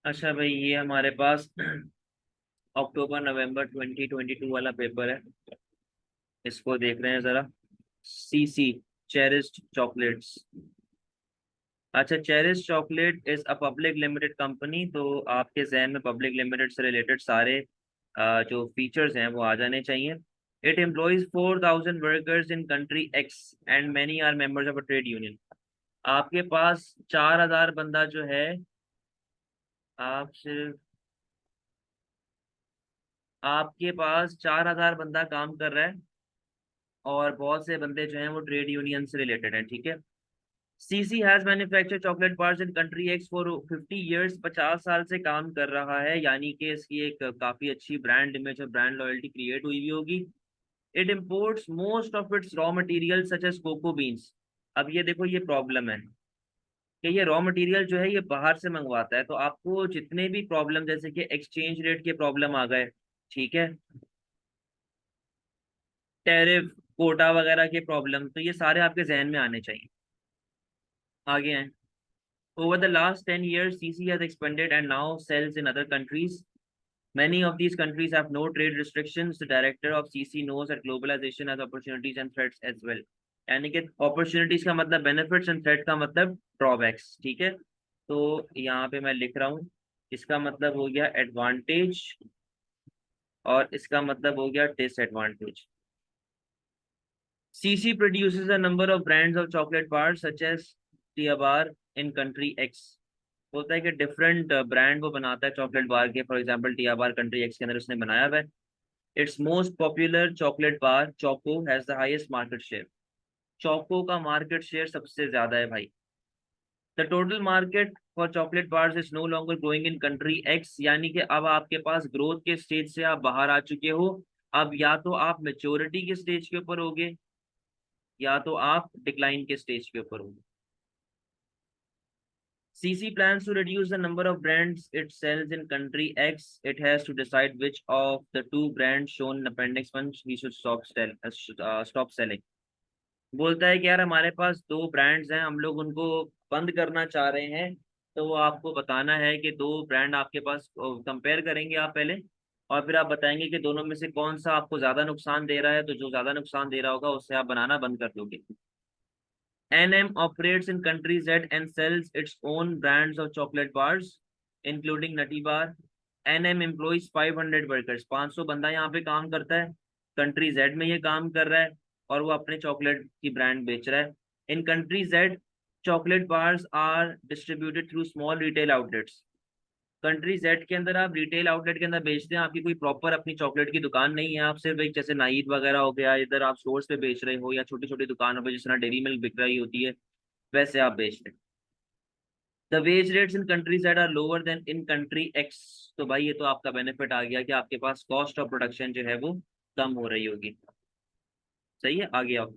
अच्छा भाई, ये हमारे पास अक्टूबर नवंबर 2022 वाला पेपर है। इसको देख रहे हैं जरा। CC, Cherished Chocolates. अच्छा, Cherish Chocolate is a public limited company. तो आपके जहन में पब्लिक लिमिटेड से रिलेटेड सारे जो फीचर्स हैं वो आ जाने चाहिए। It employs 4,000 workers in country X and many are members of a trade union. आपके पास 4,000 बंदा जो है। आप सिर्फ आपके पास 4,000 बंदा काम कर रहा है, और बहुत से बंदे जो हैं वो ट्रेड यूनियन से रिलेटेड हैं, ठीक है। CC has manufacture chocolate bars in country x for 50 years. 50 साल से काम कर रहा है, यानी कि इसकी एक काफी अच्छी ब्रांड इमेज और ब्रांड लॉयल्टी क्रिएट हुई हुई होगी। It imports most of its raw material such as cocoa beans. अब ये देखो, ये प्रॉब्लम है कि ये रॉ मटेरियल जो है ये बाहर से मंगवाता है, तो आपको जितने भी प्रॉब्लम जैसे कि एक्सचेंज रेट के प्रॉब्लम आ गए, ठीक है, टैरिफ, कोटा वगैरह के प्रॉब्लम, तो ये सारे आपके जहन में आने चाहिए। आगे हैं। Over the last 10 years, CC has expanded and now sells in other countries. Many of these countries have no trade restrictions. The director of CC knows that globalization has opportunities and threats as well. यानी कि opportunities का मतलब benefits and threat का मतलब drawbacks, ठीक है। तो यहाँ पे मैं लिख रहा हूँ, इसका मतलब हो गया advantage और इसका मतलब हो गया disadvantage. CC produces a number of brands of chocolate bars such as Tiabar in country X. बोलता है कि डिफरेंट ब्रांड वो बनाता है चॉकलेट बार के। For example Tia bar country X के अंदर उसने बनाया हुआ है। It's most popular chocolate bar Choco has the highest market share. Choco का मार्केट शेयर सबसे ज्यादा है भाई। The total market for chocolate bars is no longer growing in country X, यानी कि अब आपके पास ग्रोथ के स्टेज से आप बाहर आ चुके हो। अब या तो आप मेच्योरिटी के स्टेज के ऊपर होगे, या तो आप डिक्लाइन के स्टेज के ऊपर होगे। CC plans to reduce the number of brands it sells in country X. It has to decide which of the two brands shown in Appendix 1 he should stop selling. बोलता है कि यार हमारे पास दो ब्रांड्स हैं, हम लोग उनको बंद करना चाह रहे हैं। तो वो आपको बताना है कि दो ब्रांड आपके पास कंपेयर करेंगे आप पहले, और फिर आप बताएंगे कि दोनों में से कौन सा आपको ज्यादा नुकसान दे रहा है, तो जो ज्यादा नुकसान दे रहा होगा उससे आप बनाना बंद कर दोगे। NM operates in country Z and sells its own brands of chocolate bars, including Nutty Bar. NM employs 500 workers. 500 बंदा यहाँ पे काम करता है, कंट्री Z में ये काम कर रहा है, और वो अपने चॉकलेट की ब्रांड बेच रहा है। In country Z, chocolate bars are distributed through small retail outlets. Country Z के अंदर आप रिटेल आउटलेट के अंदर बेचते हैं, आपकी कोई प्रॉपर अपनी चॉकलेट की दुकान नहीं है। आप सिर्फ एक जैसे नाइद वगैरह हो गया, इधर आप स्टोर्स पे बेच रहे हो, या छोटी छोटी दुकानों पे जिस तरह डेयरी मिल्क बिक रही होती है, वैसे आप बेच रहे हैं। The wage rates in countries that are lower than in country X. तो भाई ये तो आपका बेनिफिट आ गया कि आपके पास कॉस्ट ऑफ प्रोडक्शन जो है वो कम हो रही होगी। सही है, आगे आओ।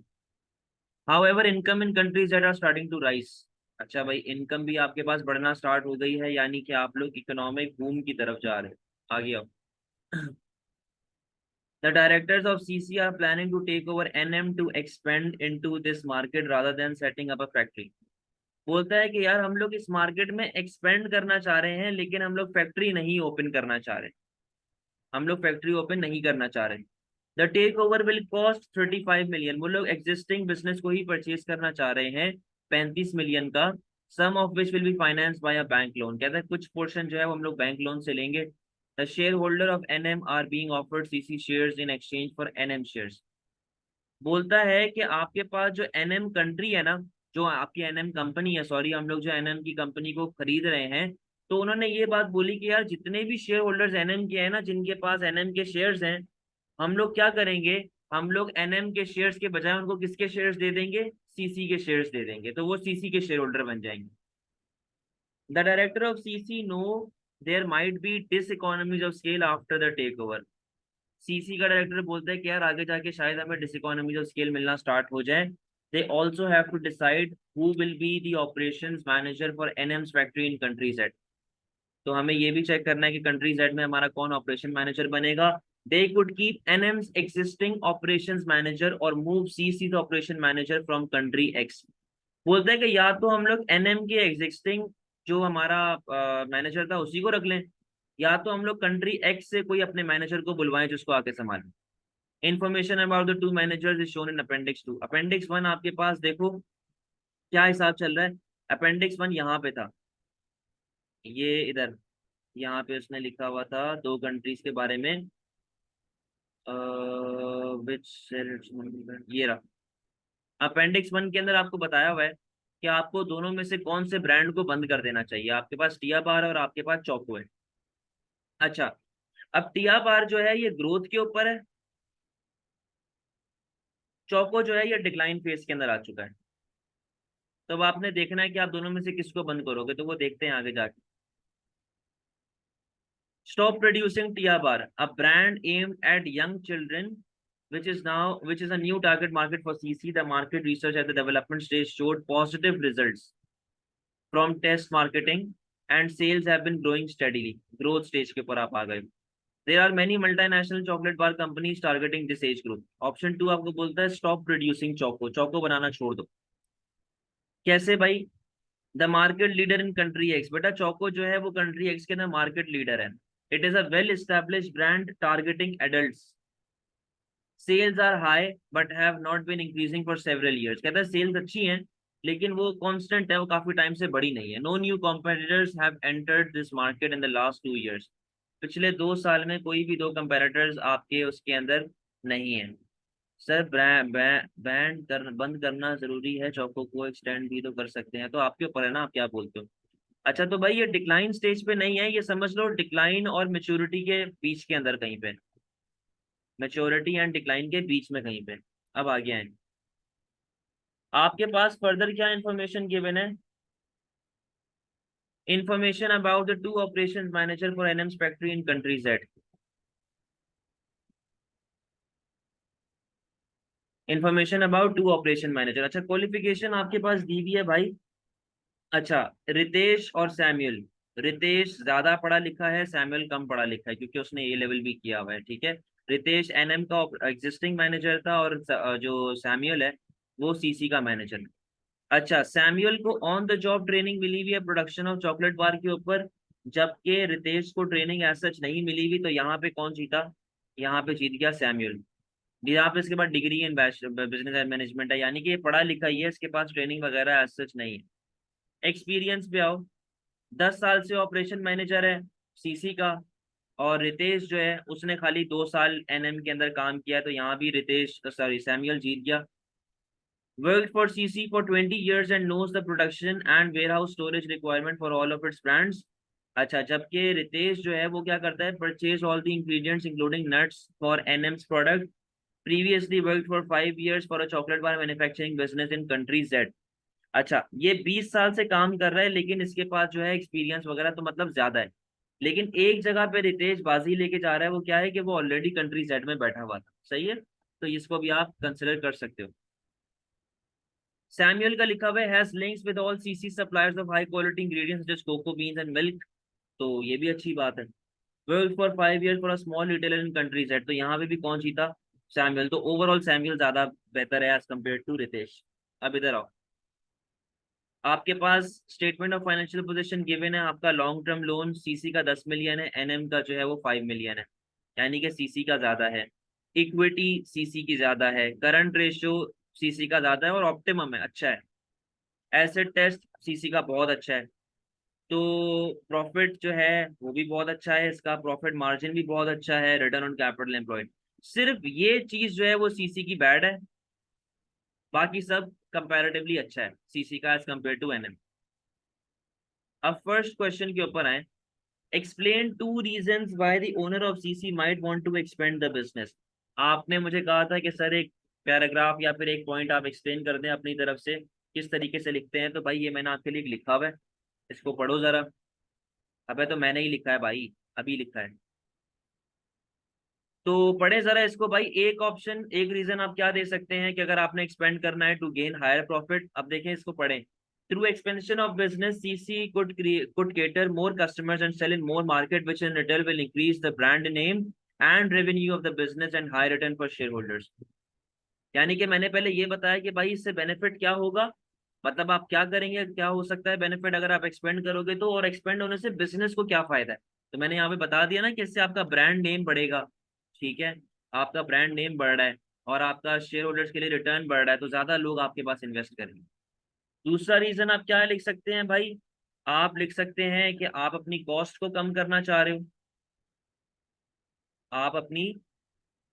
However income in countries that are starting to rise. अच्छा भाई, इनकम भी आपके पास बढ़ना स्टार्ट हो गई है, यानी कि आप लोग इकोनॉमिक बूम की तरफ जा रहे हैं। आगे आओ। The directors of CC are planning to take over NM to expand into this market rather than setting up a factory. बोलता है कि यार हम लोग इस मार्केट में एक्सपेंड करना चाह रहे हैं, लेकिन हम लोग फैक्ट्री नहीं ओपन करना चाह रहे। हम लोग फैक्ट्री ओपन नहीं करना चाह रहे। The take over will cost 35 million. वो लोग एग्जिस्टिंग बिजनेस को ही परचेज करना चाह रहे हैं 35 मिलियन का। Some of which will be finance by a bank loan. कहता है कुछ पोर्शन जो है वो हम लोग बैंक लोन से लेंगे। The shareholder of NM are being offered CC shares in exchange for NM shares. बोलता है कि आपके पास जो NM कंट्री है ना, जो आपकी NM कंपनी है, सॉरी, हम लोग जो NM की कंपनी को खरीद रहे हैं, तो उन्होंने ये बात बोली कि यार जितने भी शेयर होल्डर्स NM के हैं ना, जिनके पास NM के शेयर्स हैं, हम लोग क्या करेंगे, हम लोग NM के शेयर्स के बजाय उनको किसके शेयर्स दे देंगे, CC के शेयर्स दे देंगे, तो वो CC के शेयर होल्डर बन जाएंगे। The director of CC know there might be diseconomies of scale after the take over. CC का डायरेक्टर बोलता है कि यार आगे जाके शायद हमें डिसइकोनॉमीज ऑफ स्केल मिलना स्टार्ट हो जाए। They also have to decide who will be the operations manager for NM's factory in country Z। तो हमें ये भी चेक करना है कि कंट्री Z में हमारा कौन ऑपरेशन मैनेजर बनेगा। They could keep NM's existing operations manager और move CC's operation manager from country X। बोलते हैं कि या तो हम लोग NM के एग्जिस्टिंग जो हमारा मैनेजर था उसी को रख लें, या तो हम लोग कंट्री एक्स से कोई अपने मैनेजर को बुलवाएं जिसको आके संभालें। Information about the two managers is shown in appendix 2। Appendix 1 आपके पास देखो क्या हिसाब चल रहा है। अपेंडिक्स 1 यहाँ पे था, ये इधर, यहाँ पे उसने लिखा हुआ था दो कंट्रीज के बारे में, विच, ये रहा। अपेंडिक्स 1 के अंदर आपको बताया हुआ है कि आपको दोनों में से कौन से ब्रांड को बंद कर देना चाहिए। आपके पास टिया बार और आपके पास चौको है। अच्छा, अब टिया बार जो है ये ग्रोथ के ऊपर है, चौको जो है ये डिक्लाइन फेज के अंदर आ चुका है। तो अब आपने देखना है कि आप दोनों में से किसको बंद करोगे, तो वो देखते हैं आगे जाके। Stop producing Tia Bar, a brand aimed at young children, which is a new target market for CC. The market research at the development stage showed positive results from test marketing, and sales have been growing steadily. Growth stage के ऊपर आप आ गए। There are many multinational chocolate bar companies targeting this age group. Option 2 आपको बोलता है stop producing choco, choco बनाना छोड़ दो। कैसे भाई? The market leader in country X, बेटा चौको जो है वो कंट्री एक्स के अंदर मार्केट लीडर है। It is a well establish brand targeting adults. Sales are high but have not been increasing for several years. कहता है सेल्स अच्छी हैं लेकिन वो कांस्टेंट है, वो काफी टाइम से बढ़ी नहीं है। No new competitors have entered this market in the last 2 years. पिछले 2 साल में कोई भी दो कंपेटिटर्स आपके उसके अंदर नहीं है। सर बंद करना जरूरी है, चौको को एक्सटेंड भी तो कर सकते हैं, तो आपके ऊपर है ना, आप क्या बोलते हो। अच्छा तो भाई ये डिक्लाइन स्टेज पे नहीं है, ये समझ लो डिक्लाइन और मेच्योरिटी के बीच के अंदर कहीं पे, मेच्योरिटी एंड डिक्लाइन के बीच में कहीं पे। अब आगे आए, आपके पास फर्दर क्या इंफॉर्मेशन गिवन है। Information about the two operation manager for NM's factory in country Z. Information about two operation manager. अच्छा क्वालिफिकेशन आपके पास दी हुई है भाई। अच्छा, रितेश और सैमुअल। रितेश ज्यादा पढ़ा लिखा है, सैमुअल कम पढ़ा लिखा है क्योंकि उसने ए लेवल भी किया हुआ है, ठीक है। रितेश एनएम का एग्जिस्टिंग मैनेजर था और जो सैमुअल है वो सीसी का मैनेजर है। अच्छा, सैमुअल को ऑन द जॉब ट्रेनिंग मिली हुई है प्रोडक्शन ऑफ चॉकलेट बार के ऊपर, जबकि रितेश को ट्रेनिंग एज सच नहीं मिली हुई। तो यहाँ पे कौन जीता? यहाँ पे जीत गया सैमुअल। यहाँ पे इसके बाद degree in business and management है, यानी कि ये पढ़ा लिखा ही है, इसके पास ट्रेनिंग वगैरह एज सच नहीं है। एक्सपीरियंस पे आओ, 10 साल से ऑपरेशन मैनेजर है सीसी का। और रितेश जो है उसने खाली 2 साल एनएम के अंदर काम किया, तो यहाँ भी रितेश सॉरी सैमुअल जीत गया। Work for CC for 20 years and knows the production and warehouse storage requirement for all of its brands. अच्छा, जबकि रितेश जो है वो क्या करता है, purchase all the ingredients including nuts for NM's product. Previously work for 5 years for a chocolate bar manufacturing business in country Z. अच्छा, ये 20 साल से काम कर रहा है लेकिन इसके पास जो है एक्सपीरियंस वगैरह तो मतलब ज्यादा है। लेकिन एक जगह पे रितेश बाजी लेके जा रहा है, वो क्या है कि वो ऑलरेडी कंट्री सेट में बैठा हुआ था, सही है। तो इसको भी आप कंसिडर कर सकते हो। सैमुअल का लिखा हुआ है has links with all CC suppliers of high quality ingredients just cocoa beans and milk. तो ये भी अच्छी बात है। Work for 5 years for a small retailer in country set, तो यहाँ पे भी कौन जीता? सैमुअल। तो ओवरऑल सैमुअल ज्यादा बेहतर है एज कम्पेयर टू रितेश। अब इधर आओ, आपके पास statement of financial position given है। आपका लॉन्ग टर्म लोन सीसी का 10 मिलियन है, एनएम का जो है वो 5 मिलियन है, यानी कि सीसी का ज्यादा है। इक्विटी सीसी की ज्यादा है, करंट रेशियो सीसी का ज्यादा है और ऑप्टिमम है, अच्छा है। एसेट टेस्ट सीसी का बहुत अच्छा है। तो प्रॉफिट जो है वो भी बहुत अच्छा है, इसका प्रॉफिट मार्जिन भी बहुत अच्छा है, रिटर्न ऑन कैपिटल एम्प्लॉयड। सिर्फ ये चीज जो है वो सीसी की बैड है, बाकी सब कंपैरेटिवली अच्छा है सीसी का एज कम्पेयर टू एनएम। अब फर्स्ट क्वेश्चन के ऊपर आए। Explain 2 reasons why the owner of CC might want to expand the business. आपने मुझे कहा था कि सर एक पैराग्राफ या फिर एक पॉइंट आप एक्सप्लेन कर दें अपनी तरफ से, किस तरीके से लिखते हैं। तो भाई ये मैंने आपके लिए लिखा हुआ है, इसको पढ़ो जरा। अबे तो मैंने ही लिखा है भाई, अभी लिखा है, तो पढ़े जरा इसको भाई। एक ऑप्शन, एक रीजन आप क्या दे सकते हैं कि अगर आपने एक्सपेंड करना है टू गेन हायर प्रॉफिट। अब देखें इसको पढ़ें। Through expansion of business CC could cater more customers and sell in more market which in return will increase the brand name and revenue of the business and high return for shareholders। यानी कि मैंने पहले ये बताया कि भाई इससे benefit क्या होगा, मतलब आप क्या करेंगे, क्या हो सकता है बेनिफिट अगर आप एक्सपेंड करोगे तो, और एक्सपेंड होने से बिजनेस को क्या फायदा है। तो मैंने यहाँ पे बता दिया ना कि इससे आपका ब्रांड नेम बढ़ेगा। ठीक है, आपका ब्रांड नेम बढ़ रहा है और आपका शेयर होल्डर्स के लिए रिटर्न बढ़ रहा है, तो ज्यादा लोग आपके पास इन्वेस्ट करेंगे। दूसरा रीजन आप क्या लिख सकते हैं भाई, आप लिख सकते हैं कि आप अपनी कॉस्ट को कम करना चाह रहे हो। आप अपनी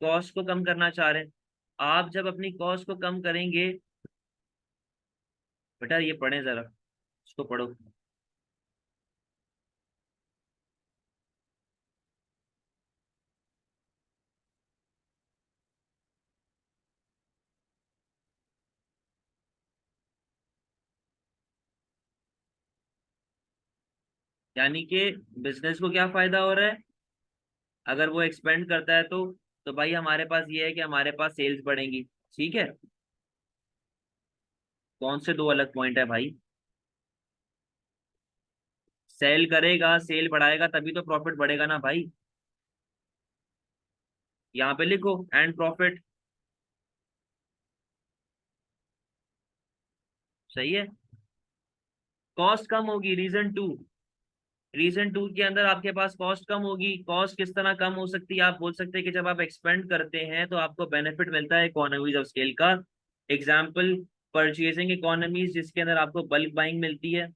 कॉस्ट को कम करना चाह रहे हैं। आप जब अपनी कॉस्ट को कम करेंगे, बेटा ये पढ़ें जरा, इसको पढ़ो। यानी कि बिजनेस को क्या फायदा हो रहा है अगर वो एक्सपेंड करता है तो भाई हमारे पास ये है कि हमारे पास सेल्स बढ़ेंगी। ठीक है, कौन से दो अलग पॉइंट है भाई। सेल करेगा, सेल बढ़ाएगा तभी तो प्रॉफिट बढ़ेगा ना भाई। यहाँ पे लिखो एंड प्रॉफिट। सही है, कॉस्ट कम होगी, रीजन टू। रीजन टू के अंदर आपके पास कॉस्ट कम होगी। कॉस्ट किस तरह कम हो सकती है, आप बोल सकते हैं कि जब आप एक्सपेंड करते हैं तो आपको बेनिफिट मिलता है इकोनॉमीज ऑफ स्केल का। एग्जाम्पल, परचेजिंग इकोनॉमीज जिसके अंदर आपको बल्क बाइंग मिलती है,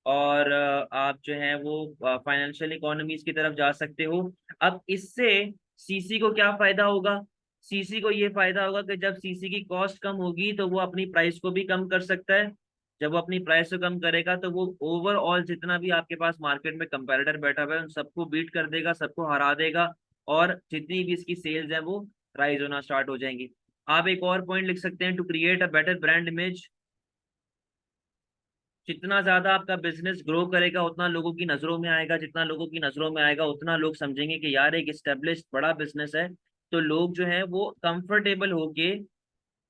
और आप जो है वो फाइनेंशियल इकोनॉमीज की तरफ जा सकते हो। अब इससे सीसी को क्या फायदा होगा, सीसी को ये फायदा होगा कि जब सीसी की कॉस्ट कम होगी तो वो अपनी प्राइस को भी कम कर सकता है। जब वो अपनी प्राइस को कम करेगा तो वो ओवरऑल जितना भी आपके पास मार्केट में कंपैरेटर बैठा हुआ है उन सबको बीट कर देगा, सबको हरा देगा, और जितनी भी इसकी सेल्स है वो राइज होना स्टार्ट हो जाएंगी। आप एक और पॉइंट लिख सकते हैं, to create a better brand image. जितना ज्यादा आपका बिजनेस ग्रो करेगा उतना लोगों की नजरों में आएगा, जितना लोगों की नजरों में आएगा उतना लोग समझेंगे कि यार एक स्टेब्लिश बड़ा बिजनेस है। तो लोग जो है वो कंफर्टेबल होके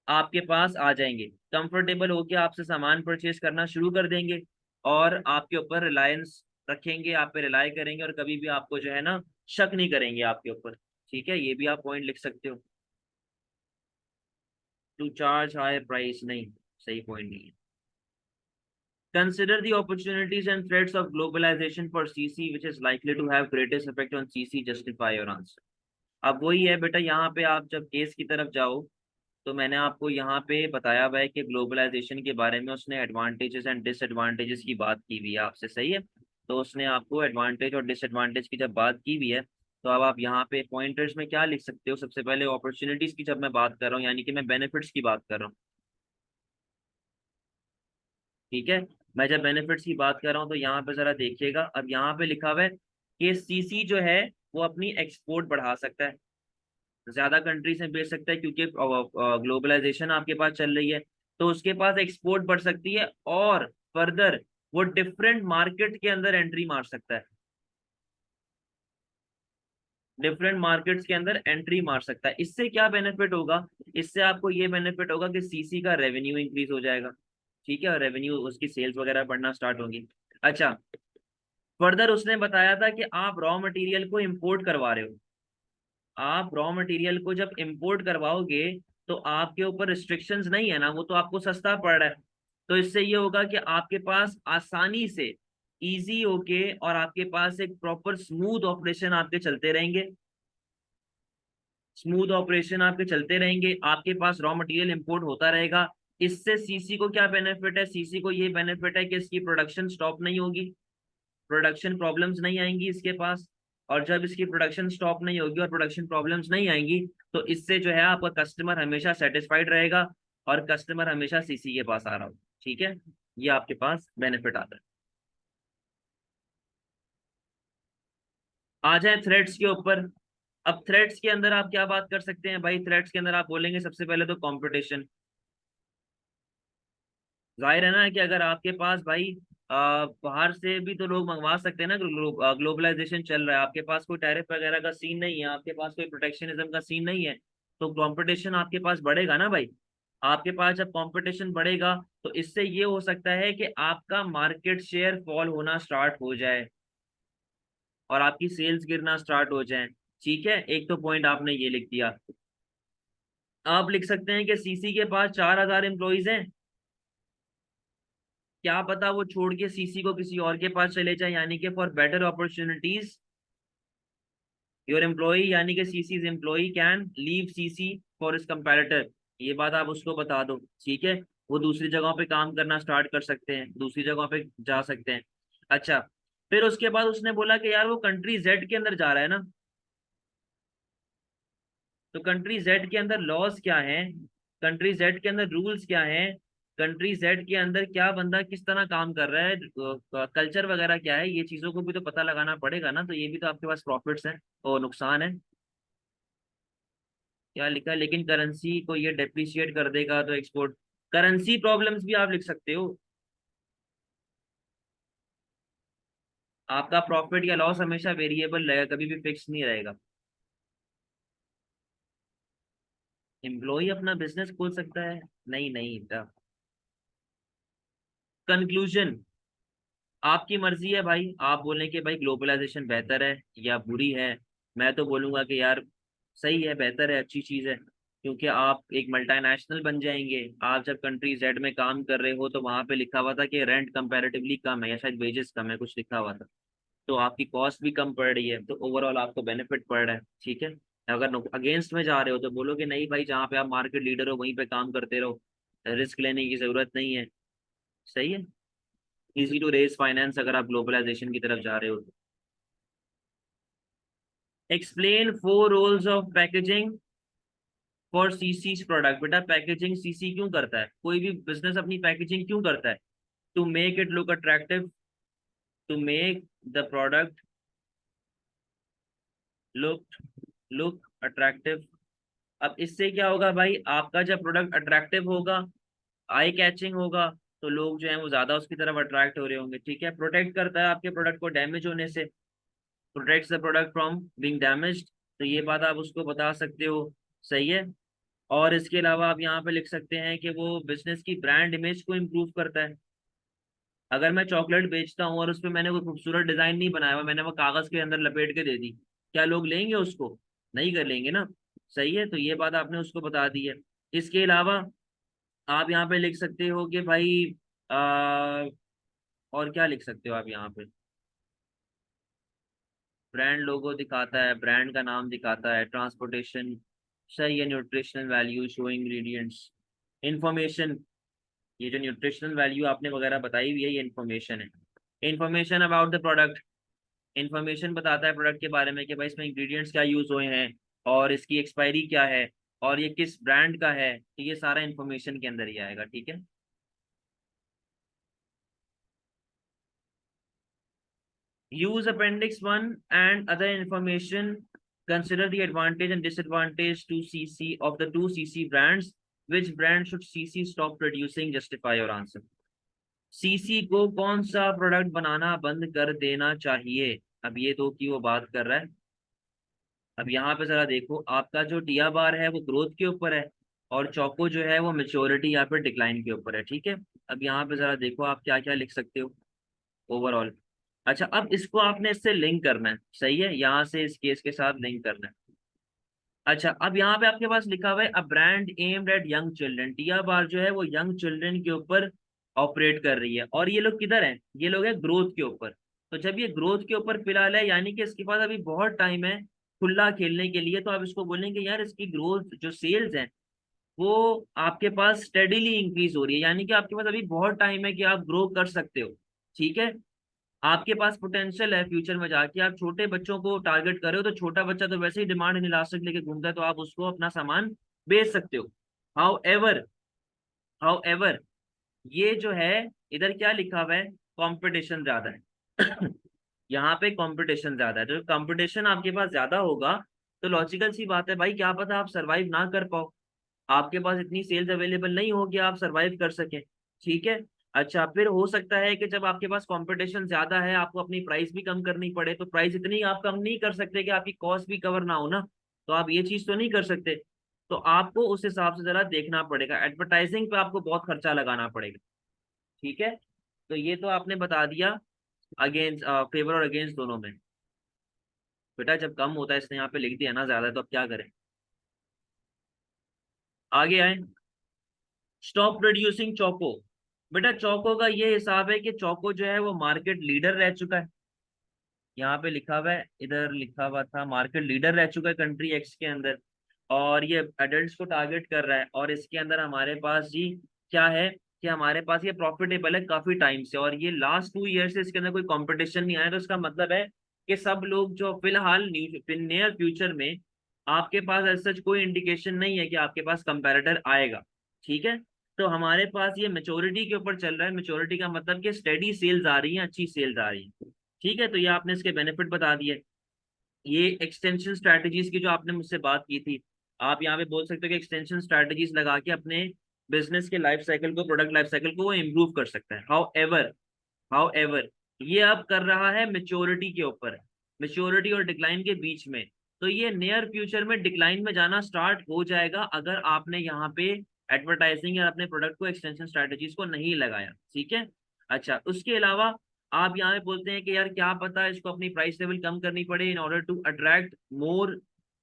आपके पास आ जाएंगे, कंफर्टेबल होके आपसे सामान परचेज करना शुरू कर देंगे, और आपके ऊपर रिलायंस रखेंगे, आप पे रिलाई करेंगे, और कभी भी आपको जो है ना शक नहीं करेंगे आपके ऊपर। ठीक है, ये भी आप पॉइंट लिख सकते हो। टू चार्ज हाई प्राइस नहीं, सही पॉइंट नहीं है। Consider the opportunities and threats of globalization for CC, which is likely to have greatest effect on CC. Justify your answer. अब वही है बेटा, यहाँ पे आप जब केस की तरफ जाओ तो मैंने आपको यहाँ पे बताया हुआ है कि ग्लोबलाइजेशन के बारे में उसने एडवांटेजेस एंड डिसएडवांटेजेस की बात की हुई है आपसे। सही है, तो उसने आपको एडवांटेज और डिसएडवांटेज की जब बात की हुई है तो अब आप यहाँ पे पॉइंटर्स में क्या लिख सकते हो। सबसे पहले अपॉर्चुनिटीज की जब मैं बात कर रहा हूँ, यानी कि मैं बेनिफिट्स की बात कर रहा हूँ। ठीक है, मैं जब बेनिफिट्स की बात कर रहा हूँ तो यहाँ पे जरा देखिएगा, अब यहाँ पे लिखा हुआ है कि सीसी जो है वो अपनी एक्सपोर्ट बढ़ा सकता है, ज्यादा कंट्रीज में बेच सकता है, क्योंकि ग्लोबलाइजेशन आपके पास चल रही है तो उसके पास एक्सपोर्ट बढ़ सकती है, और फर्दर वो डिफरेंट मार्केट के अंदर एंट्री मार सकता है। डिफरेंट मार्केट्स के अंदर एंट्री मार सकता है। इससे क्या बेनिफिट होगा, इससे आपको ये बेनिफिट होगा कि सीसी का रेवेन्यू इंक्रीज हो जाएगा। ठीक है, और रेवेन्यू उसकी सेल्स वगैरह बढ़ना स्टार्ट होगी। अच्छा, फर्दर उसने बताया था कि आप रॉ मटेरियल को इंपोर्ट करवा रहे हो। आप रॉ मटेरियल को जब इंपोर्ट करवाओगे तो आपके ऊपर रिस्ट्रिक्शंस नहीं है ना, वो तो आपको सस्ता पड़ रहा है। तो इससे ये होगा कि आपके पास आसानी से इजी होके और आपके पास एक प्रॉपर स्मूथ ऑपरेशन आपके चलते रहेंगे। स्मूथ ऑपरेशन आपके चलते रहेंगे, आपके पास रॉ मटेरियल इंपोर्ट होता रहेगा। इससे सीसी को क्या बेनिफिट है, सीसी को ये बेनिफिट है कि इसकी प्रोडक्शन स्टॉप नहीं होगी, प्रोडक्शन प्रॉब्लम्स नहीं आएंगी इसके पास। और जब इसकी प्रोडक्शन स्टॉप नहीं होगी और प्रोडक्शन प्रॉब्लम्स नहीं आएंगी तो इससे जो है आपका कस्टमर हमेशा सेटिस्फाइड रहेगा, और कस्टमर हमेशा सीसी के पास आ रहा हो। ठीक है, ये आपके पास बेनिफिट आता है। आ जाए थ्रेड्स के ऊपर। अब थ्रेड्स के अंदर आप क्या बात कर सकते हैं भाई, थ्रेड्स के अंदर आप बोलेंगे सबसे पहले तो कंपटीशन। जाहिर है ना कि अगर आपके पास भाई बाहर से भी तो लोग मंगवा सकते हैं ना, ग्लोबलाइजेशन चल रहा है, आपके पास कोई टैरिफ वगैरह का सीन नहीं है, आपके पास कोई प्रोटेक्शनिज्म का सीन नहीं है, तो कंपटीशन आपके पास बढ़ेगा ना भाई। आपके पास जब कंपटीशन बढ़ेगा तो इससे ये हो सकता है कि आपका मार्केट शेयर फॉल होना स्टार्ट हो जाए और आपकी सेल्स गिरना स्टार्ट हो जाए। ठीक है, एक तो पॉइंट आपने ये लिख दिया। आप लिख सकते हैं कि सीसी के पास 4,000 एम्प्लॉइज हैं। क्या पता वो छोड़ के सीसी को किसी और के पास चले जाए, यानी कि for better opportunities your employ, यानी कि CC employ can leave CC for इस कंपैरेटर। ये बात आप उसको बता दो, ठीक है। वो दूसरी जगहों पे काम करना स्टार्ट कर सकते हैं, दूसरी जगहों पे जा सकते हैं। अच्छा, फिर उसके बाद उसने बोला कि यार वो कंट्री जेड के अंदर जा रहा है ना, तो कंट्री जेड के अंदर लॉज क्या है, कंट्री जेड के अंदर रूल्स क्या है, कंट्री जेड के अंदर क्या बंदा किस तरह काम कर रहा है, कल्चर वगैरह क्या है, ये चीजों को भी तो पता लगाना पड़ेगा ना। तो ये भी तो आपके पास प्रॉफिट्स हैं और नुकसान है। क्या लिखा है, लेकिन करेंसी को ये डेप्रिशिएट कर देगा तो एक्सपोर्ट, करेंसी प्रॉब्लम्स भी आप लिख सकते हो। आपका प्रॉफिट या लॉस हमेशा वेरिएबल रहेगा, कभी भी फिक्स नहीं रहेगा। एम्प्लॉय अपना बिजनेस खोल सकता है, नहीं नहीं। कंक्लूजन, आपकी मर्जी है भाई, आप बोलें कि भाई ग्लोबलाइजेशन बेहतर है या बुरी है। मैं तो बोलूंगा कि यार सही है, बेहतर है, अच्छी चीज है, क्योंकि आप एक मल्टीनेशनल बन जाएंगे। आप जब कंट्री जेड में काम कर रहे हो तो वहां पे लिखा हुआ था कि रेंट कंपैरेटिवली कम है, या शायद वेजेस कम है, कुछ लिखा हुआ था। तो आपकी कॉस्ट भी कम पड़ रही है, तो ओवरऑल आपको बेनिफिट पड़ रहा है, ठीक है। अगर अगेंस्ट में जा रहे हो तो बोलो कि नहीं भाई, जहाँ पे आप मार्केट लीडर हो वहीं पे काम करते रहो, रिस्क लेने की जरूरत नहीं है। सही है, इजी टू रेज फाइनेंस अगर आप ग्लोबलाइजेशन की तरफ जा रहे हो तो। Explain four roles of packaging for CC product. बेटा पैकेजिंग सीसी क्यों करता है, कोई भी बिजनेस अपनी पैकेजिंग क्यों करता है? To make it look attractive, to make the product look look attractive. अब इससे क्या होगा भाई, आपका जब प्रोडक्ट अट्रैक्टिव होगा, आई कैचिंग होगा, तो लोग जो है वो ज्यादा उसकी तरफ अट्रैक्ट हो रहे होंगे, ठीक है। प्रोटेक्ट करता है आपके प्रोडक्ट को डैमेज होने से, protects the product from being damaged. तो ये बात आप उसको बता सकते हो, सही है। और इसके अलावा आप यहाँ पे लिख सकते हैं कि वो बिजनेस की ब्रांड इमेज को इम्प्रूव करता है। अगर मैं चॉकलेट बेचता हूँ और उस पर मैंने कोई खूबसूरत डिजाइन नहीं बनाया हुआ, मैंने वो कागज के अंदर लपेट के दे दी, क्या लोग लेंगे उसको? नहीं कर लेंगे ना। सही है, तो ये बात आपने उसको बता दी है। इसके अलावा आप यहाँ पे लिख सकते हो कि भाई आ, और क्या लिख सकते हो आप यहाँ पे, ब्रांड लोगो दिखाता है, ब्रांड का नाम दिखाता है, ट्रांसपोर्टेशन सही है, nutritional value, show ingredients, information. ये जो न्यूट्रिशनल वैल्यू आपने वगैरह बताई हुई है, ये इन्फॉर्मेशन है। Information about the product, information बताता है प्रोडक्ट के बारे में कि भाई इसमें इंग्रेडिएंट्स क्या यूज हुए हैं, और इसकी एक्सपायरी क्या है, और ये किस ब्रांड का है, तो ये सारा इन्फॉर्मेशन के अंदर ही आएगा, ठीक है। use appendix 1 and other information, consider the advantage and disadvantage to cc of the two cc brands, which brand should cc stop producing, justify your answer। CC को कौन सा प्रोडक्ट बनाना बंद कर देना चाहिए, अब ये तो की वो बात कर रहा है। अब यहाँ पे जरा देखो, आपका जो टिया बार है वो ग्रोथ के ऊपर है, और चौको जो है वो मेच्योरिटी या फिर डिक्लाइन के ऊपर है, ठीक है। अब यहाँ पे जरा देखो आप क्या क्या लिख सकते हो ओवरऑल। अच्छा, अब इसको आपने इससे लिंक करना है, सही है, यहाँ से इस केस के साथ लिंक करना है। अच्छा, अब यहाँ पे आपके पास लिखा हुआ है a brand aimed at young children, Tia bar जो है वो यंग चिल्ड्रन के ऊपर ऑपरेट कर रही है, और ये लोग किधर हैं, ये लोग हैं ग्रोथ के ऊपर। तो जब ये ग्रोथ के ऊपर फिलहाल है, यानी कि इसके पास अभी बहुत टाइम है खुला खेलने के लिए, तो आप इसको बोलेंगे यार इसकी ग्रोथ जो सेल्स है वो आपके पास स्टेडीली इंक्रीज हो रही है, यानी कि आपके पास अभी बहुत टाइम है कि आप ग्रो कर सकते हो, ठीक है। आपके पास पोटेंशियल है फ्यूचर में जाके, आप छोटे बच्चों को टारगेट कर रहे हो, तो छोटा बच्चा तो वैसे ही डिमांड इन इलास्टिक लेके घूमता है, तो आप उसको अपना सामान बेच सकते हो। हाउ एवर, हाउ एवर, ये जो है इधर क्या लिखा हुआ है, कंपटीशन ज्यादा है। यहाँ पे कंपटीशन ज्यादा है, तो कंपटीशन आपके पास ज्यादा होगा, तो लॉजिकल सी बात है भाई, क्या पता आप सरवाइव ना कर पाओ, आपके पास इतनी सेल्स अवेलेबल नहीं होगी आप सरवाइव कर सके, ठीक है। अच्छा, फिर हो सकता है कि जब आपके पास कंपटीशन ज्यादा है, आपको अपनी प्राइस भी कम करनी पड़े, तो प्राइस इतनी आप कम नहीं कर सकते कि आपकी कॉस्ट भी कवर ना हो ना, तो आप ये चीज तो नहीं कर सकते। तो आपको उस हिसाब से जरा देखना पड़ेगा, एडवर्टाइजिंग पे आपको बहुत खर्चा लगाना पड़ेगा, ठीक है। तो ये तो आपने बता दिया अगेंस्ट, फेवर और अगेंस्ट दोनों में। बेटा जब कम होता है, इसने यहाँ पे लिख दिया ना ज्यादा, तो अब क्या करें, आगे आए। स्टॉप प्रोड्यूसिंग चोको, बेटा चौको का ये हिसाब है कि चौको जो है वो मार्केट लीडर रह चुका है। यहाँ पे लिखा हुआ है, इधर लिखा हुआ था मार्केट लीडर रह चुका है कंट्री एक्स के अंदर, और ये एडल्ट्स को टारगेट कर रहा है, और इसके अंदर हमारे पास जी क्या है कि हमारे पास ये प्रॉफिटेबल है काफी टाइम से, और ये लास्ट 2 ईयर से इसके अंदर कोई कंपटीशन नहीं आया। तो इसका मतलब है कि सब लोग जो फिलहाल नियर फ्यूचर में, आपके पास ऐसा कोई इंडिकेशन नहीं है कि आपके पास कंपैरेटर आएगा। ठीक है, तो हमारे पास ये मेच्योरिटी के ऊपर चल रहा है। मेच्योरिटी का मतलब कि स्टेडी सेल्स आ रही है, अच्छी सेल्स आ रही है। ठीक है, तो ये आपने इसके बेनिफिट बता दिए। ये एक्सटेंशन स्ट्रैटेजीज की जो आपने मुझसे बात की थी, आप यहाँ पे बोल सकते हो कि एक्सटेंशन स्ट्रैटेजीज लगा के अपने बिजनेस के लाइफ साइकिल को, प्रोडक्ट लाइफ साइकिल को वो इम्प्रूव कर सकता है। हाउ एवर ये अब कर रहा है मेच्योरिटी के ऊपर, मेच्योरिटी और डिक्लाइन के बीच में। तो ये नियर फ्यूचर में डिक्लाइन में जाना स्टार्ट हो जाएगा अगर आपने यहाँ पे एडवर्टाइजिंग या अपने प्रोडक्ट को एक्सटेंशन स्ट्रैटेजीज को नहीं लगाया। ठीक है, अच्छा उसके अलावा आप यहाँ पे बोलते हैं कि यार क्या पता इसको अपनी प्राइस लेवल कम करनी पड़े in order to attract more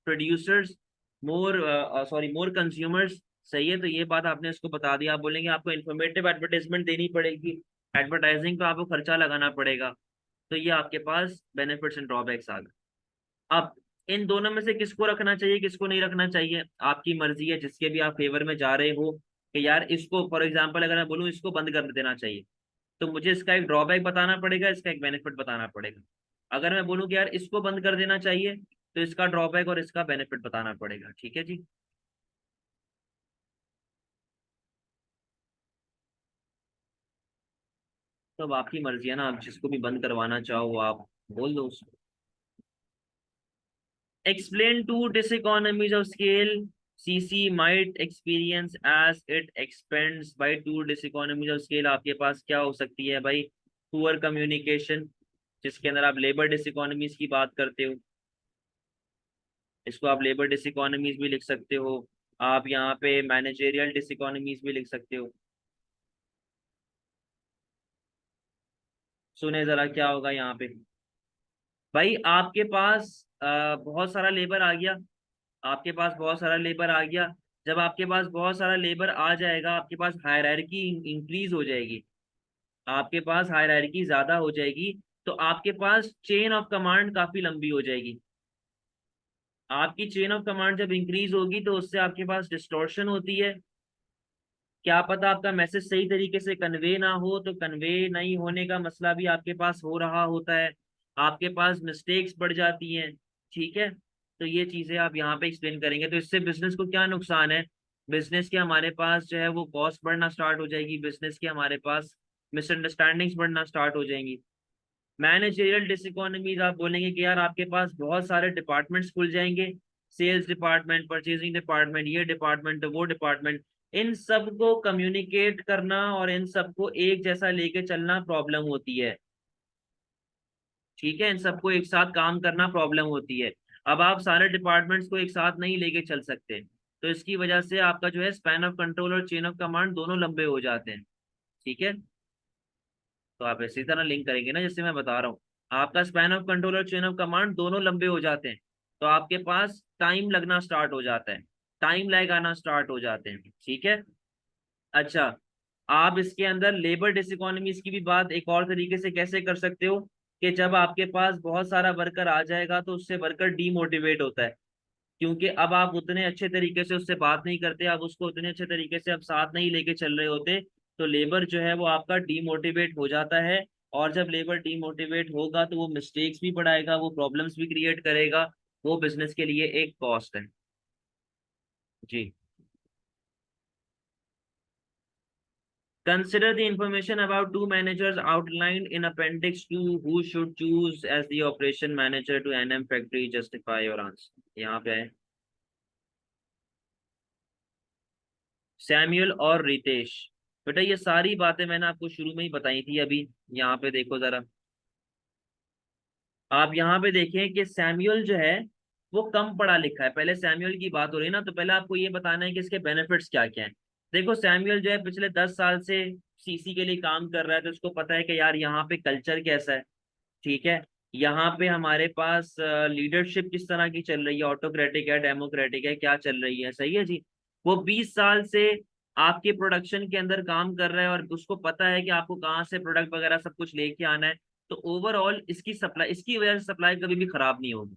producers, more consumers. सही है, तो ये बात आपने इसको बता दिया। आप बोलेंगे आपको इन्फॉर्मेटिव एडवर्टाइजमेंट देनी पड़ेगी, एडवर्टाइजिंग पे आपको खर्चा लगाना पड़ेगा। तो ये आपके पास बेनिफिट्स एंड ड्रॉबैक्स आ गए। अब इन दोनों में से किसको रखना चाहिए किसको नहीं रखना चाहिए, आपकी मर्जी है, जिसके भी आप फेवर में जा रहे हो कि यार इसको, फॉर एग्जाम्पल अगर मैं बोलूँ इसको बंद कर देना चाहिए, तो मुझे इसका एक ड्रॉबैक बताना पड़ेगा, इसका एक बेनिफिट बताना पड़ेगा। अगर मैं बोलूँ कि यार इसको बंद कर देना चाहिए, तो इसका ड्रॉबैक और इसका बेनिफिट बताना पड़ेगा। ठीक है जी। तो अब आपकी मर्जी है ना, आप जिसको भी बंद करवाना चाहो आप बोल दो उसको। Explain two diseconomies of scale CC might experience as it expands by two diseconomies of scale। आपके पास क्या हो सकती है भाई, पुअर कम्युनिकेशन, जिसके अंदर आप लेबर डिसइकोनॉमीज की बात करते हो, इसको आप लेबर डिसइकोनॉमीज भी लिख सकते हो। आप यहाँ पे मैनेजेरियल डिसइकोनॉमीज भी लिख सकते हो। सुने जरा क्या होगा यहाँ पे। भाई आपके पास बहुत सारा लेबर आ गया, आपके पास बहुत सारा लेबर आ गया। जब आपके पास बहुत सारा लेबर आ जाएगा, आपके पास हायरार्की इंक्रीज हो जाएगी, आपके पास हायरार्की ज्यादा हो जाएगी, तो आपके पास चेन ऑफ कमांड काफी लंबी हो जाएगी। आपकी चेन ऑफ कमांड जब इंक्रीज होगी तो उससे आपके पास डिस्टॉर्शन होती है। क्या पता आपका मैसेज सही तरीके से कन्वे ना हो, तो कन्वे नहीं होने का मसला भी आपके पास हो रहा होता है, आपके पास मिस्टेक्स बढ़ जाती हैं। ठीक है, तो ये चीजें आप यहाँ पे एक्सप्लेन करेंगे। तो इससे बिजनेस को क्या नुकसान है, बिजनेस के हमारे पास जो है वो कॉस्ट बढ़ना स्टार्ट हो जाएगी, बिजनेस के हमारे पास मिसअंडरस्टैंडिंग्स बढ़ना स्टार्ट हो जाएंगी। मैनेजरियल डिसइकोनॉमीज, आप बोलेंगे कि यार आपके पास बहुत सारे डिपार्टमेंट्स खुल जाएंगे, सेल्स डिपार्टमेंट, परचेजिंग डिपार्टमेंट, ये डिपार्टमेंट, वो डिपार्टमेंट, इन सबको कम्युनिकेट करना और इन सबको एक जैसा लेके चलना प्रॉब्लम होती है। ठीक है, इन सबको एक साथ काम करना प्रॉब्लम होती है। अब आप सारे डिपार्टमेंट्स को एक साथ नहीं लेके चल सकते, तो इसकी वजह से आपका जो है स्पैन ऑफ कंट्रोल और चेन ऑफ कमांड दोनों लंबे हो जाते हैं। ठीक है, तो आप इसी तरह लिंक करेंगे ना जैसे मैं बता रहा हूँ, आपका स्पैन ऑफ कंट्रोल और चेन ऑफ कमांड दोनों लंबे हो जाते हैं, तो आपके पास टाइम लगना स्टार्ट हो जाता है, टाइम लैग आना स्टार्ट हो जाते हैं। ठीक है, अच्छा आप इसके अंदर लेबर डिसइकोनॉमीज की भी बात एक और तरीके से कैसे कर सकते हो कि जब आपके पास बहुत सारा वर्कर आ जाएगा तो उससे वर्कर डीमोटिवेट होता है, क्योंकि अब आप उतने अच्छे तरीके से उससे बात नहीं करते, आप उसको उतने अच्छे तरीके से अब साथ नहीं लेके चल रहे होते, तो लेबर जो है वो आपका डीमोटिवेट हो जाता है। और जब लेबर डीमोटिवेट होगा तो वो मिस्टेक्स भी बढ़ाएगा, वो प्रॉब्लम्स भी क्रिएट करेगा, वो बिजनेस के लिए एक कॉस्ट है। जी, consider the information about two managers outlined in appendix 2 who should choose as the operation manager to NM factory, justify your answer। यहाँ पे है सैमुअल और रितेश। बेटा ये सारी बातें मैंने आपको शुरू में ही बताई थी। अभी यहाँ पे देखो जरा, आप यहाँ पे देखें कि सैमुअल जो है वो कम पढ़ा लिखा है। पहले सैमुअल की बात हो रही है ना, तो पहले आपको ये बताना है कि इसके बेनिफिट्स क्या क्या हैं। देखो सैमुअल जो है पिछले 10 साल से सीसी के लिए काम कर रहा है, तो उसको पता है कि यार यहाँ पे कल्चर कैसा है। ठीक है, यहाँ पे हमारे पास लीडरशिप किस तरह की चल रही है, ऑटोक्रेटिक है, डेमोक्रेटिक है, क्या चल रही है। सही है जी, वो 20 साल से आपके प्रोडक्शन के अंदर काम कर रहा है और उसको पता है कि आपको कहाँ से प्रोडक्ट वगैरह सब कुछ लेके आना है, तो ओवरऑल इसकी सप्लाई, इसकी वजह से सप्लाई कभी भी खराब नहीं होगी,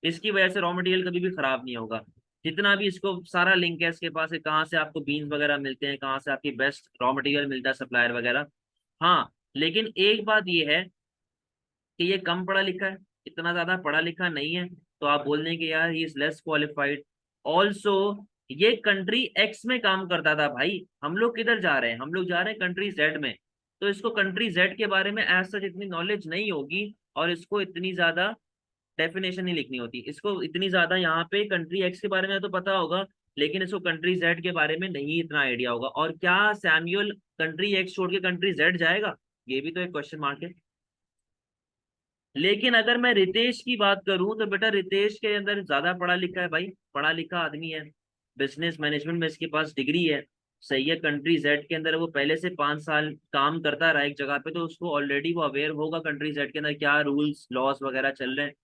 इसकी वजह से रॉ मटेरियल कभी भी खराब नहीं होगा। जितना भी इसको सारा लिंक है इसके पास, कहाँ से आपको बीन्स वगैरह मिलते हैं, कहाँ से आपकी बेस्ट रॉ मटेरियल मिलता है, सप्लायर वगैरह। हाँ, लेकिन एक बात ये है कि ये कम पढ़ा लिखा है, इतना ज्यादा पढ़ा लिखा नहीं है, तो आप बोल दें कि यार he is less qualified. Also ये कंट्री एक्स में काम करता था भाई, हम लोग किधर जा रहे हैं, हम लोग जा रहे हैं कंट्री जेड में। तो इसको कंट्री जेड के बारे में एज सच इतनी नॉलेज नहीं होगी, और इसको इतनी ज्यादा डेफिनेशन नहीं लिखनी होती, इसको इतनी ज्यादा यहाँ पे कंट्री एक्स के बारे में तो पता होगा, लेकिन इसको कंट्री जेड के बारे में नहीं इतना आइडिया होगा। और क्या सैम्यूअल कंट्री एक्स छोड़ के कंट्री जेड जाएगा, ये भी तो एक क्वेश्चन मार्क है। लेकिन अगर मैं रितेश की बात करूं तो बेटा रितेश के अंदर ज्यादा पढ़ा लिखा है भाई, पढ़ा लिखा आदमी है, बिजनेस मैनेजमेंट में इसके पास डिग्री है। सही है, कंट्री जेड के अंदर वो पहले से 5 साल काम करता रहा एक जगह पे, तो उसको ऑलरेडी वो अवेयर होगा कंट्री जेड के अंदर क्या रूल्स लॉस वगैरह चल रहे हैं।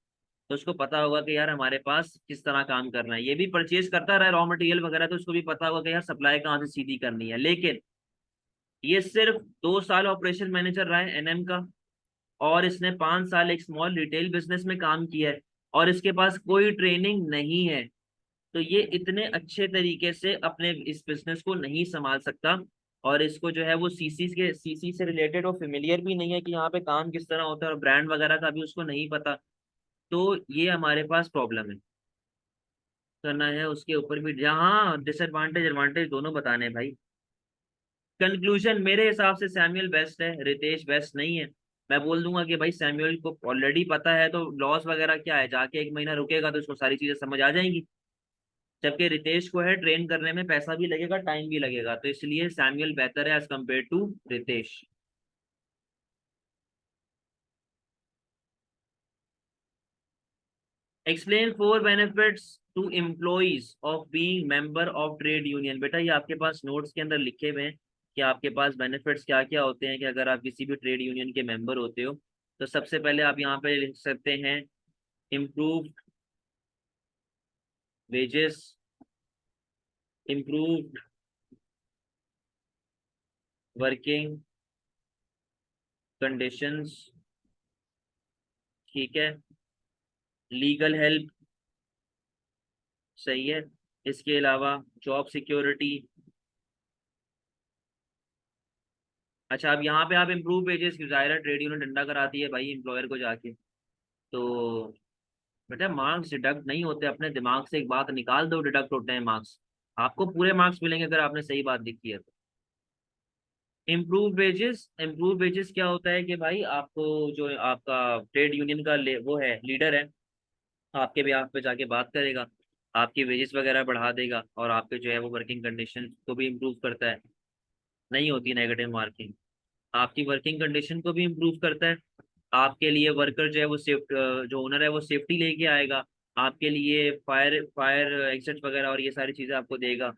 तो उसको पता होगा कि यार हमारे पास किस तरह काम करना है, ये भी परचेज करता रहा है रॉ मटेरियल वगैरह, तो उसको भी पता होगा कि यार सप्लाई कहाँ से सीधी करनी है। लेकिन ये सिर्फ 2 साल ऑपरेशन मैनेजर रहा है एनएम का, और इसने 5 साल एक स्मॉल रिटेल बिजनेस में काम किया है, और इसके पास कोई ट्रेनिंग नहीं है। तो ये इतने अच्छे तरीके से अपने इस बिजनेस को नहीं संभाल सकता, और इसको जो है वो सीसी से रिलेटेड और फेमिलियर भी नहीं है कि यहाँ पे काम किस तरह होता है, और ब्रांड वगैरह का भी उसको नहीं पता। तो ये हमारे पास प्रॉब्लम है, करना है उसके ऊपर भी, जहाँ डिसएडवांटेज एडवांटेज दोनों बताने हैं भाई। कंक्लूजन मेरे हिसाब से सैमुअल बेस्ट है, रितेश बेस्ट नहीं है। मैं बोल दूंगा कि भाई सैमुअल को ऑलरेडी पता है, तो लॉस वगैरह क्या है, जाके 1 महीना रुकेगा तो उसको सारी चीजें समझ आ जाएंगी। जबकि रितेश को है ट्रेन करने में पैसा भी लगेगा, टाइम भी लगेगा, तो इसलिए सैमुअल बेहतर है as compare to Ritesh. Explain 4 benefits to employees of being member of trade union. बेटा ये आपके पास नोट्स के अंदर लिखे हुए हैं कि आपके पास बेनिफिट्स क्या क्या होते हैं, कि अगर आप किसी भी ट्रेड यूनियन के मेंबर होते हो। तो सबसे पहले आप यहाँ पे लिख सकते हैं improve wages, improve working conditions, ठीक है, लीगल हेल्प, सही है, इसके अलावा जॉब सिक्योरिटी। अच्छा, अब यहाँ पे आप इम्प्रूव वेजेस, जाहिर है ट्रेड यूनियन डंडा कराती है भाई एम्प्लॉयर को जाके। तो बेटा मार्क्स डिडक्ट नहीं होते, अपने दिमाग से एक बात निकाल दो, डिडक्ट होते हैं मार्क्स। आपको पूरे मार्क्स मिलेंगे अगर आपने सही बात लिखी है तो। इम्प्रूव वेजेस, इम्प्रूव वेजेस क्या होता है कि भाई आपको, जो आपका ट्रेड यूनियन का वो है लीडर है, आपके भी आप पे जाके बात करेगा, आपकी वेजेस वगैरह बढ़ा देगा, और आपके जो है वो वर्किंग कंडीशन को भी इम्प्रूव करता है, नहीं होती नेगेटिव मार्किंग। आपकी वर्किंग कंडीशन को भी इम्प्रूव करता है, आपके लिए वर्कर जो है वो जो ओनर है वो सेफ्टी लेके आएगा, आपके लिए फायर फायर एग्जिट वगैरह और ये सारी चीजें आपको देगा।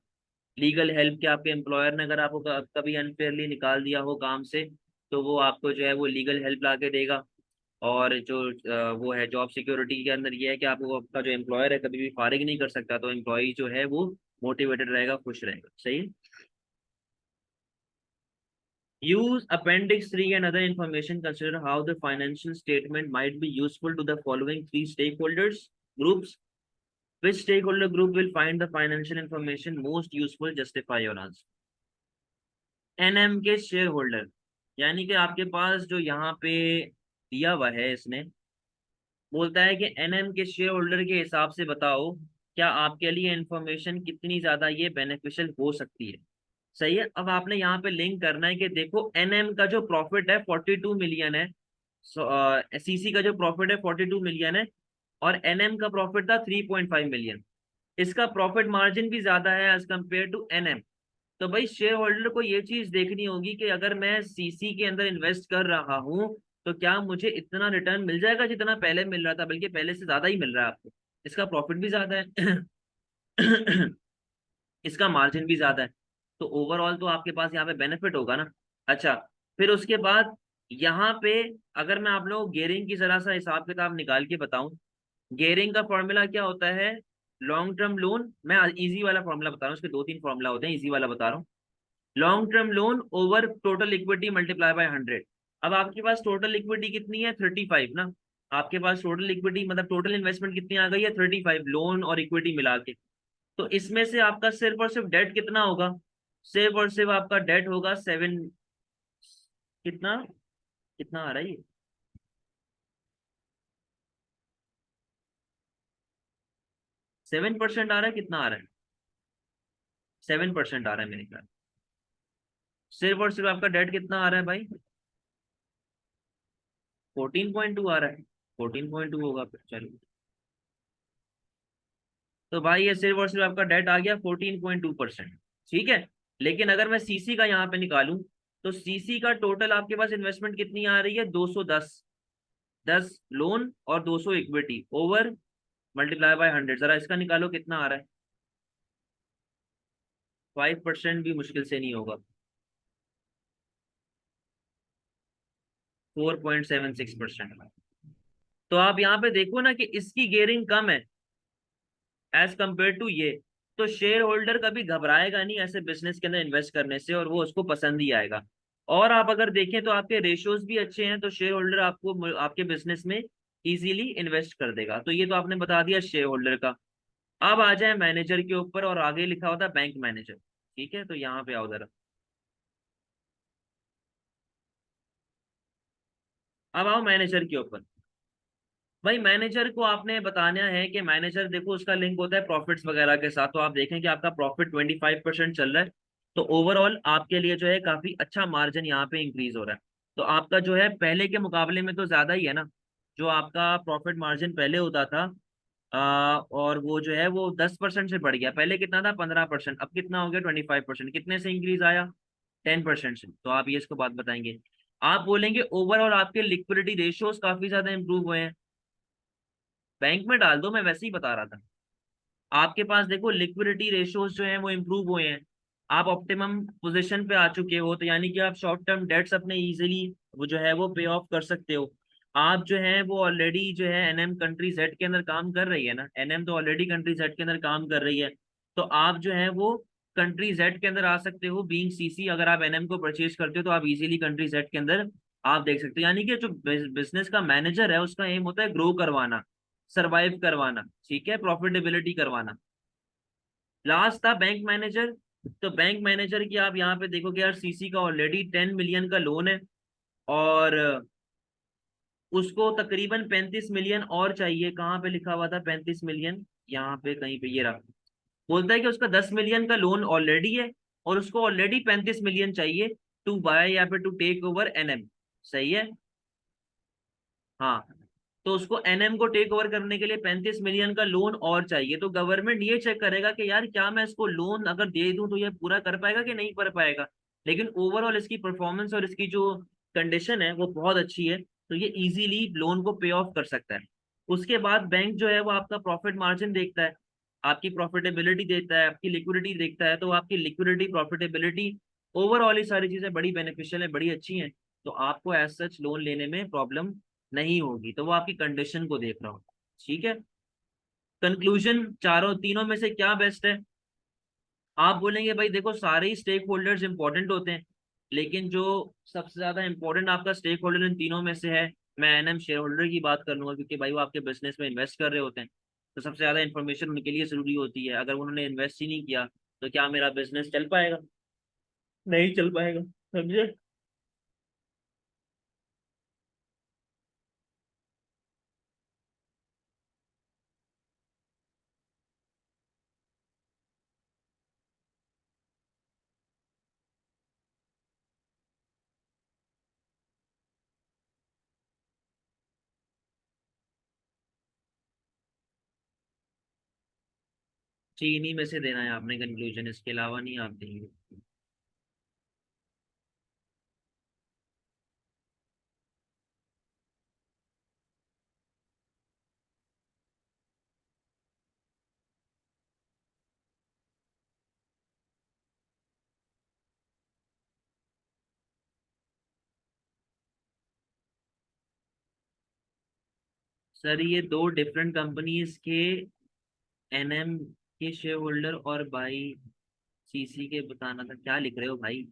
लीगल हेल्प के, आपके एम्प्लॉयर ने अगर आपको कभी अनफेयरली निकाल दिया हो काम से, तो वो आपको जो है वो लीगल हेल्प ला के देगा। और जो वो है जॉब सिक्योरिटी के अंदर ये है कि आपको आपका जो एम्प्लॉयर है कभी भी फारिग नहीं कर सकता, तो एम्प्लॉय जो है वो मोटिवेटेड रहेगा, खुश रहेगा, सही है। Use Appendix 3 and other information. Consider how the financial statement might be useful to the following three stakeholders groups. Which stakeholder group will find the financial information most useful? Justify your answer. NM के shareholder, यानी कि आपके पास जो यहाँ पे दिया हुआ है इसने, बोलता है कि एनएम के शेयर होल्डर के हिसाब से बताओ क्या आपके लिए इंफॉर्मेशन कितनी ज्यादा ये बेनिफिशियल हो सकती है। सही है, अब आपने यहाँ पे लिंक करना है कि देखो एनएम का जो प्रॉफिट है 42 मिलियन है, सीसी का जो प्रॉफिट है 42 मिलियन है, और एनएम का प्रॉफिट था 3.5 मिलियन। इसका प्रॉफिट मार्जिन भी ज्यादा है एज कम्पेयर टू एनएम। तो भाई शेयर होल्डर को ये चीज देखनी होगी कि अगर मैं सीसी के अंदर इन्वेस्ट कर रहा हूँ, तो क्या मुझे इतना रिटर्न मिल जाएगा जितना पहले मिल रहा था, बल्कि पहले से ज्यादा ही मिल रहा है आपको, इसका प्रॉफिट भी ज्यादा है। इसका मार्जिन भी ज्यादा है, तो ओवरऑल तो आपके पास यहाँ पे बेनिफिट होगा ना। अच्छा, फिर उसके बाद यहाँ पे अगर मैं आप लोगों को गेयरिंग की जरा सा हिसाब किताब निकाल के बताऊं, गेयरिंग का फॉर्मूला क्या होता है, लॉन्ग टर्म लोन, मैं इजी वाला फॉर्मूला बता रहा हूँ, उसके 2-3 फॉर्मूला होते हैं, इजी वाला बता रहा हूँ। Long term loan over total equity multiply by 100। अब आपके पास टोटल इक्विटी कितनी है? 35 ना। आपके पास टोटल इक्विटी मतलब टोटल इन्वेस्टमेंट कितनी आ गई है? 35, लोन और इक्विटी मिला के। तो इसमें से आपका सिर्फ और सिर्फ डेट कितना होगा? सिर्फ और सिर्फ आपका डेट होगा 7। कितना? कितना आ रहा है ये? 7% आ रहा है? कितना आ रहा है? 7% आ रहा है मेरे ख्याल। सिर्फ और सिर्फ आपका डेट कितना आ रहा है भाई? 14.2 आ रहा है। 14.2 होगा फिर, चलो। तो भाई ये सिर्फ और सिर्फ आपका डेट आ गया 14.2%। ठीक है। लेकिन अगर मैं सीसी का यहाँ पे निकालूं, तो सीसी का टोटल आपके पास इन्वेस्टमेंट कितनी आ रही है? 210। 10 लोन और 200 इक्विटी ओवर मल्टीप्लाई बाय 100। जरा इसका निकालो कितना आ रहा है। 5% भी मुश्किल से नहीं होगा। 4.76%। तो आप यहाँ पे देखो ना कि इसकी गेयरिंग कम है एज कंपेयर टू ये। तो शेयर होल्डर कभी घबराएगा नहीं ऐसे बिजनेस के अंदर इन्वेस्ट करने से, और वो उसको पसंद ही आएगा। और आप अगर देखें तो आपके रेशियोज भी अच्छे हैं, तो शेयर होल्डर आपको आपके बिजनेस में इजीली इन्वेस्ट कर देगा। तो ये तो आपने बता दिया शेयर होल्डर का। अब आ जाए मैनेजर के ऊपर, और आगे लिखा होता है बैंक मैनेजर। ठीक है, तो यहाँ पे आओ जरा। अब आओ मैनेजर के ऊपर। भाई मैनेजर को आपने बताना है कि मैनेजर देखो उसका लिंक होता है प्रॉफिट्स वगैरह के साथ। तो आप देखें कि आपका प्रॉफिट 25% चल रहा है। तो ओवरऑल आपके लिए जो है काफी अच्छा मार्जिन यहाँ पे इंक्रीज हो रहा है। तो आपका जो है पहले के मुकाबले में तो ज्यादा ही है ना। जो आपका प्रॉफिट मार्जिन पहले होता था, और वो जो है वो 10% से बढ़ गया। पहले कितना था? 15%। अब कितना हो गया? 25%। कितने से इंक्रीज आया? 10% से। तो आप ये इसको बात बताएंगे। आप बोलेंगे ओवरऑल आपके लिक्विडिटी रेशियोज काफी ज्यादा इंप्रूव हुए हैं। बैंक में डाल दो, मैं वैसे ही बता रहा था। आपके पास देखो लिक्विडिटी रेशियोज जो हैं वो इम्प्रूव हुए हैं। आप ऑप्टिमम पोजीशन पे आ चुके हो, तो यानी कि आप शॉर्ट टर्म डेट्स अपने इजीली वो जो है वो पे ऑफ कर सकते हो। आप जो है वो ऑलरेडी जो है एनएम कंट्री जेड के अंदर काम कर रही है ना। एनएम तो ऑलरेडी कंट्री जेड के अंदर काम कर रही है। तो आप जो है वो कंट्री जेड के अंदर आ सकते हो बीइंग सीसी। अगर आप एनएम को परचेज करते हो तो आप इजीली कंट्री जेड के अंदर आप देख सकते हो। यानी कि जो बिजनेस का मैनेजर है उसका एम होता है ग्रो करवाना, सरवाइव करवाना, ठीक है, प्रॉफिटेबिलिटी करवाना। लास्ट था बैंक मैनेजर। तो बैंक मैनेजर की आप यहाँ पे देखोगे यार, सीसी का ऑलरेडी 10 मिलियन का लोन है, और उसको तकरीबन 35 मिलियन और चाहिए। कहाँ पे लिखा हुआ था 35 मिलियन? यहाँ पे कहीं पे ये रहा। बोलता है कि उसका 10 मिलियन का लोन ऑलरेडी है, और उसको ऑलरेडी 35 मिलियन चाहिए टू बाय या फिर टू टेक ओवर एनएम। सही है। हाँ। तो उसको एनएम को टेक ओवर करने के लिए 35 मिलियन का लोन और चाहिए। तो गवर्नमेंट ये चेक करेगा कि यार क्या मैं इसको लोन अगर दे दूं तो ये पूरा कर पाएगा कि नहीं कर पाएगा। लेकिन ओवरऑल इसकी परफॉर्मेंस और इसकी जो कंडीशन है वो बहुत अच्छी है, तो ये इजीली लोन को पे ऑफ कर सकता है। उसके बाद बैंक जो है वो आपका प्रॉफिट मार्जिन देखता है, आपकी प्रॉफिटेबिलिटी देखता है, आपकी लिक्विडिटी देखता है। तो आपकी लिक्विडिटी, प्रॉफिटेबिलिटी, ओवरऑल ये सारी चीजें बड़ी बेनिफिशियल है, बड़ी अच्छी हैं। तो आपको एज सच लोन लेने में प्रॉब्लम नहीं होगी। तो वो आपकी कंडीशन को देख रहा हूँ। ठीक है। कंक्लूजन, चारों तीनों में से क्या बेस्ट है? आप बोलेंगे भाई देखो सारे ही स्टेक होल्डर्स इंपॉर्टेंट होते हैं, लेकिन जो सबसे ज्यादा इंपॉर्टेंट आपका स्टेक होल्डर इन तीनों में से है, मैं एनएम शेयर होल्डर की बात कर लूंगा, क्योंकि भाई वो आपके बिजनेस में इन्वेस्ट कर रहे होते हैं। तो सबसे ज्यादा इन्फॉर्मेशन उनके लिए जरूरी होती है। अगर उन्होंने इन्वेस्ट ही नहीं किया तो क्या मेरा बिजनेस चल पाएगा? नहीं चल पाएगा। समझे? चीनी में से देना है आपने कंक्लूजन, इसके अलावा नहीं आप देंगे? सर ये दो डिफरेंट कंपनीज के एनएम के शेयर होल्डर और बाई सीसी के बताना था, क्या लिख रहे हो भाई?